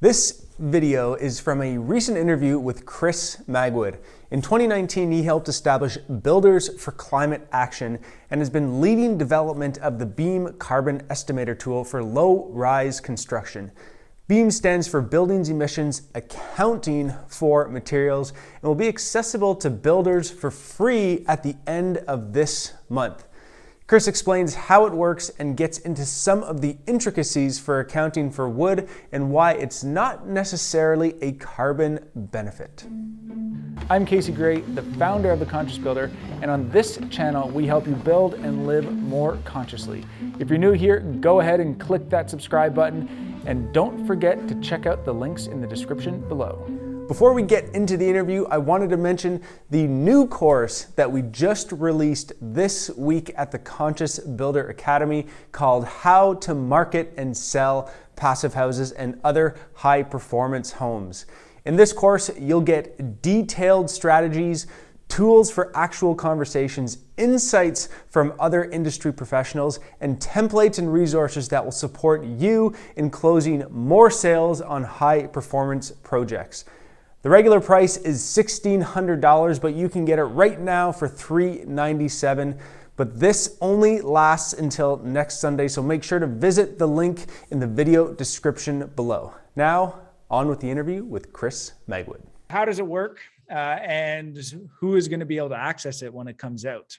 This video is from a recent interview with Chris Magwood. In 2019, he helped establish Builders for Climate Action and has been leading development of the B.E.A.M carbon estimator tool for low-rise construction. B.E.A.M stands for Buildings Emissions Accounting for Materials and will be accessible to builders for free at the end of this month. Chris explains how it works and gets into some of the intricacies for accounting for wood and why it's not necessarily a carbon benefit. I'm Casey Gray, the founder of The Conscious Builder, and on this channel we help you build and live more consciously. If you're new here, go ahead and click that subscribe button, and don't forget to check out the links in the description below. Before we get into the interview, I wanted to mention the new course that we just released this week at the Conscious Builder Academy called How to Market and Sell Passive Houses and Other High Performance Homes. In this course, you'll get detailed strategies, tools for actual conversations, insights from other industry professionals, and templates and resources that will support you in closing more sales on high performance projects. The regular price is $1,600, but you can get it right now for $397. But this only lasts until next Sunday, so make sure to visit the link in the video description below. Now, on with the interview with Chris Magwood. How does it work, and who is going to be able to access it when it comes out?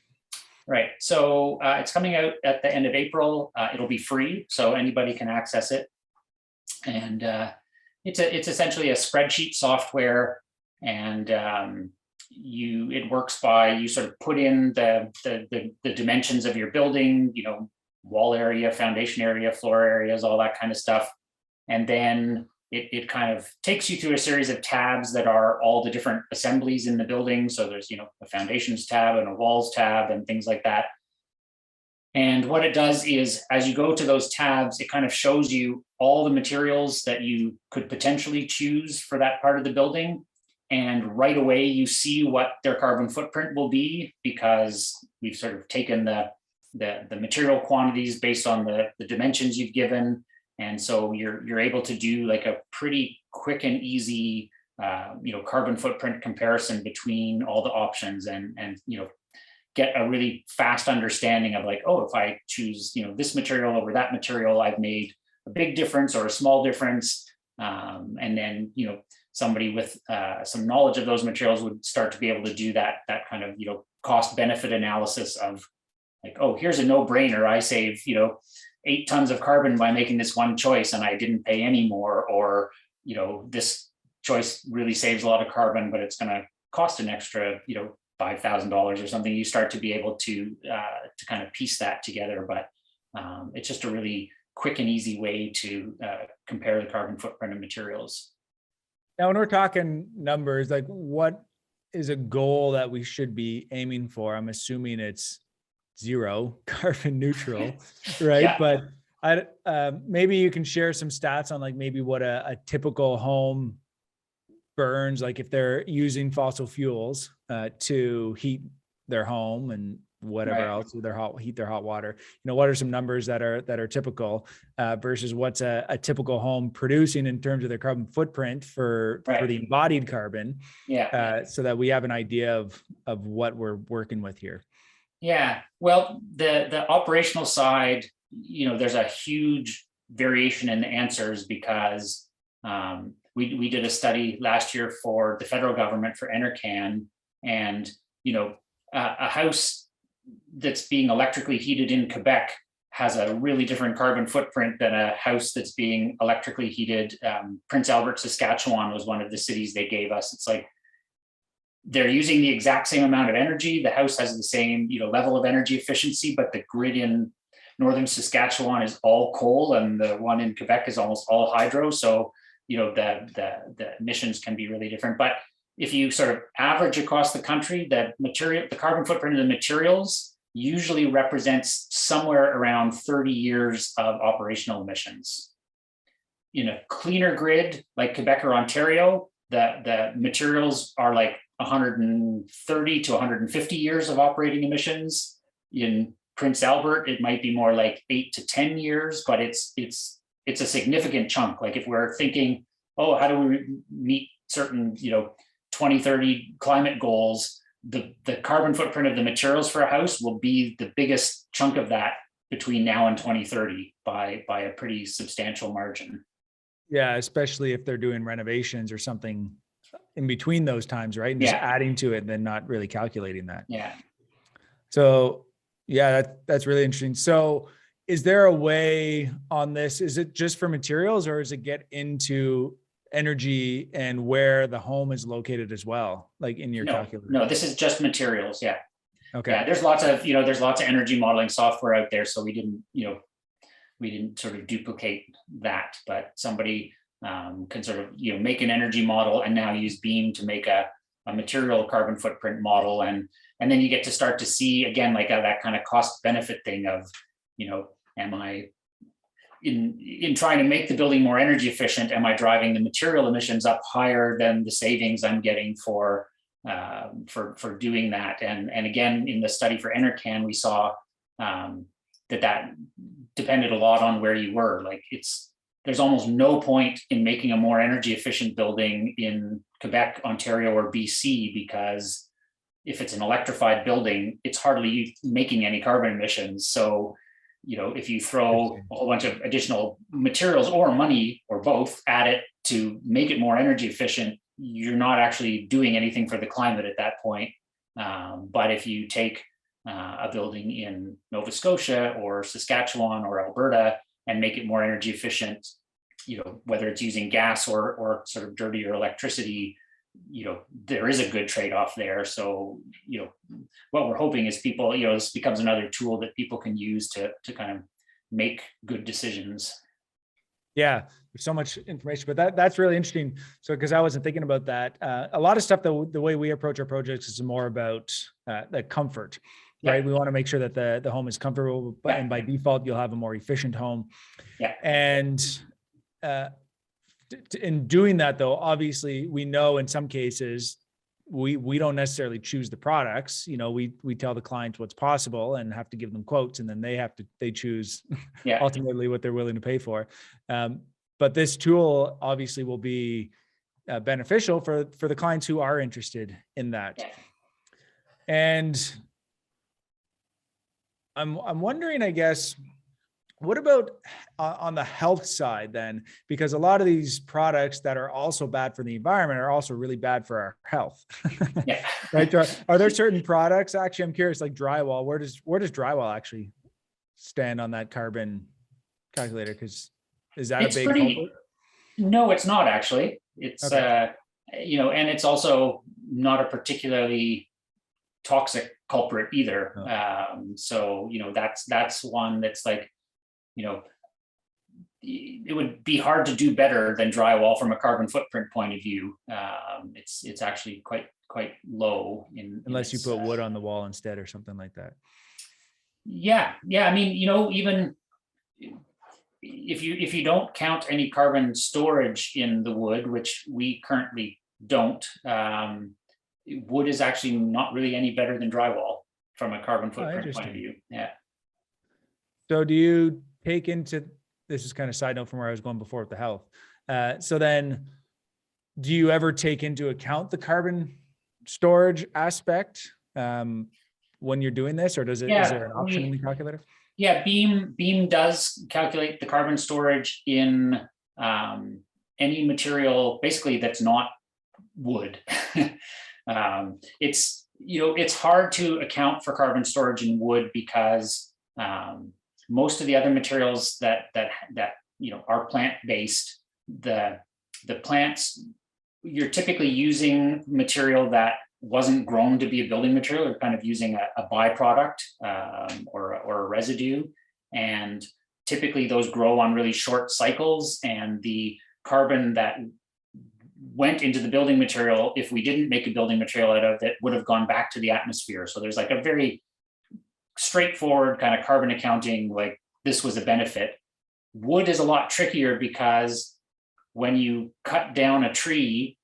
Right. So it's coming out at the end of April. It'll be free, so anybody can access it. And it's essentially a spreadsheet software, and it works by you sort of put in the dimensions of your building, wall area, foundation area, floor areas, all that kind of stuff, and then it kind of takes you through a series of tabs that are all the different assemblies in the building. So there's a foundations tab and a walls tab and things like that. And what it does is, as you go to those tabs, it kind of shows you all the materials that you could potentially choose for that part of the building. And right away, you see what their carbon footprint will be, because we've sort of taken the material quantities based on the dimensions you've given. And so you're able to do like a pretty quick and easy, carbon footprint comparison between all the options, and get a really fast understanding of like, oh, if I choose, this material over that material, I've made a big difference or a small difference. And then, somebody with some knowledge of those materials would start to be able to do that kind of, cost benefit analysis of like, oh, here's a no brainer. I save, 8 tons of carbon by making this one choice and I didn't pay any more, or, this choice really saves a lot of carbon, but it's going to cost an extra, $5,000 or something. You start to be able to kind of piece that together, but it's just a really quick and easy way to compare the carbon footprint of materials. Now, when we're talking numbers, like what is a goal that we should be aiming for? I'm assuming it's zero, carbon neutral, right? Yeah. But maybe you can share some stats on like maybe what a typical home burns, like if they're using fossil fuels to heat their home and whatever else with their heat their hot water. What are some numbers that are typical versus what's a typical home producing in terms of their carbon footprint for the embodied carbon? Yeah. So that we have an idea of what we're working with here. Yeah. Well, the operational side, there's a huge variation in the answers, because we did a study last year for the federal government for NRCan, and a house that's being electrically heated in Quebec has a really different carbon footprint than a house that's being electrically heated. Prince Albert, Saskatchewan was one of the cities they gave us. It's like they're using the exact same amount of energy. The house has the same level of energy efficiency, but the grid in northern Saskatchewan is all coal, and the one in Quebec is almost all hydro. So the emissions can be really different. But if you sort of average across the country, the carbon footprint of the materials usually represents somewhere around 30 years of operational emissions. In a cleaner grid like Quebec or Ontario, the materials are like 130 to 150 years of operating emissions. In Prince Albert, it might be more like 8 to 10 years, but it's a significant chunk. Like if we're thinking oh, how do we meet certain, 2030 climate goals, the carbon footprint of the materials for a house will be the biggest chunk of that between now and 2030 by a pretty substantial margin. Yeah, especially if they're doing renovations or something in between those times, right? And just adding to it and then not really calculating that. Yeah. So yeah, that's really interesting. So is there a way on this? Is it just for materials, or does it get into energy and where the home is located as well, like in your calculator? No, this is just materials. Yeah. Okay. Yeah, there's lots of energy modeling software out there, so we didn't sort of duplicate that, but somebody can sort of make an energy model and now use B.E.A.M to make a material carbon footprint model, and then you get to start to see again like that kind of cost benefit thing of am I in trying to make the building more energy efficient, am I driving the material emissions up higher than the savings I'm getting for doing that? And again, in the study for Enercan, we saw that depended a lot on where you were. Like there's almost no point in making a more energy efficient building in Quebec, Ontario, or BC, because if it's an electrified building, it's hardly making any carbon emissions. So, if you throw a whole bunch of additional materials or money or both at it to make it more energy efficient, you're not actually doing anything for the climate at that point. But if you take a building in Nova Scotia or Saskatchewan or Alberta and make it more energy efficient, whether it's using gas or sort of dirtier electricity, there is a good trade-off there. So, what we're hoping is people, this becomes another tool that people can use to kind of make good decisions. Yeah, there's so much information, but that's really interesting. So, because I wasn't thinking about that, a lot of stuff, the way we approach our projects is more about the comfort, right? We want to make sure that the home is comfortable, and by default, you'll have a more efficient home. Yeah. And in doing that, though, obviously, we know in some cases we don't necessarily choose the products. We tell the clients what's possible and have to give them quotes, and then they choose ultimately what they're willing to pay for. But this tool obviously will be beneficial for the clients who are interested in that. Yeah. And I'm wondering, I guess, what about on the health side then? Because a lot of these products that are also bad for the environment are also really bad for our health. Yeah. Right? Are there certain products? Actually, I'm curious, like drywall. Where does drywall actually stand on that carbon calculator? Because is that a big culprit? No, it's not actually. It's okay. And it's also not a particularly toxic culprit either. Oh. So that's one that's like, it would be hard to do better than drywall from a carbon footprint point of view. It's actually quite low unless you put wood on the wall instead or something like that. Yeah. I mean, even if you don't count any carbon storage in the wood, which we currently don't, wood is actually not really any better than drywall from a carbon footprint point of view. Yeah. So do you take into, this is kind of side note from where I was going before with the health. So then do you ever take into account the carbon storage aspect when you're doing this, or is there an option in the calculator? Yeah, B.E.A.M does calculate the carbon storage in any material basically that's not wood. It's hard to account for carbon storage in wood because most of the other materials that are plant-based, the plants, you're typically using material that wasn't grown to be a building material. You're kind of using a byproduct or a residue, and typically those grow on really short cycles, and the carbon that went into the building material, if we didn't make a building material out of it, would have gone back to the atmosphere. So there's like a very straightforward kind of carbon accounting, like this was a benefit. Wood is a lot trickier because when you cut down a tree,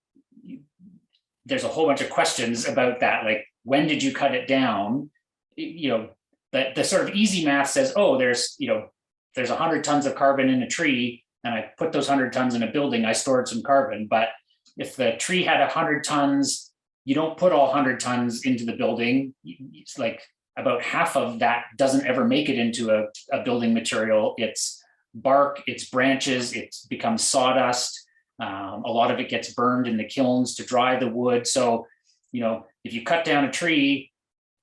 there's a whole bunch of questions about that. Like, when did you cut it down? The sort of easy math says, oh, there's 100 tons of carbon in a tree. and I put those 100 tons in a building, I stored some carbon. But if the tree had 100 tons, you don't put all 100 tons into the building. It's like about half of that doesn't ever make it into a building material. It's bark, it's branches, it becomes sawdust. A lot of it gets burned in the kilns to dry the wood. So, if you cut down a tree,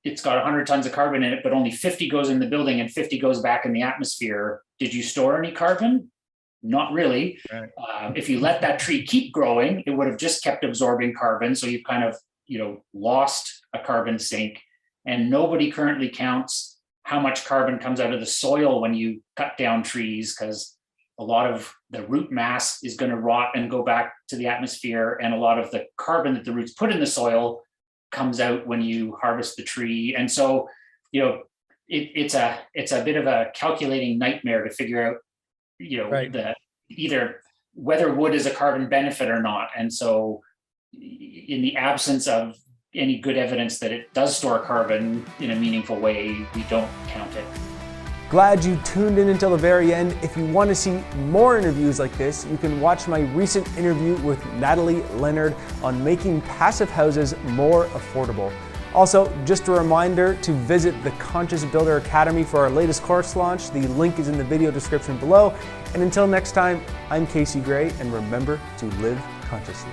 it's got 100 tons of carbon in it, but only 50 goes in the building and 50 goes back in the atmosphere. Did you store any carbon? Not really. Right. If you let that tree keep growing, it would have just kept absorbing carbon. So you've kind of, lost a carbon sink. And nobody currently counts how much carbon comes out of the soil when you cut down trees, because a lot of the root mass is going to rot and go back to the atmosphere. And a lot of the carbon that the roots put in the soil comes out when you harvest the tree. And so, it's a bit of a calculating nightmare to figure out, Right. either whether wood is a carbon benefit or not. And so in the absence of any good evidence that it does store carbon in a meaningful way, we don't count it. Glad you tuned in until the very end. If you want to see more interviews like this, you can watch my recent interview with Natalie Leonard on making passive houses more affordable. Also, just a reminder to visit the Conscious Builder Academy for our latest course launch. The link is in the video description below. And until next time, I'm Casey Gray, and remember to live consciously.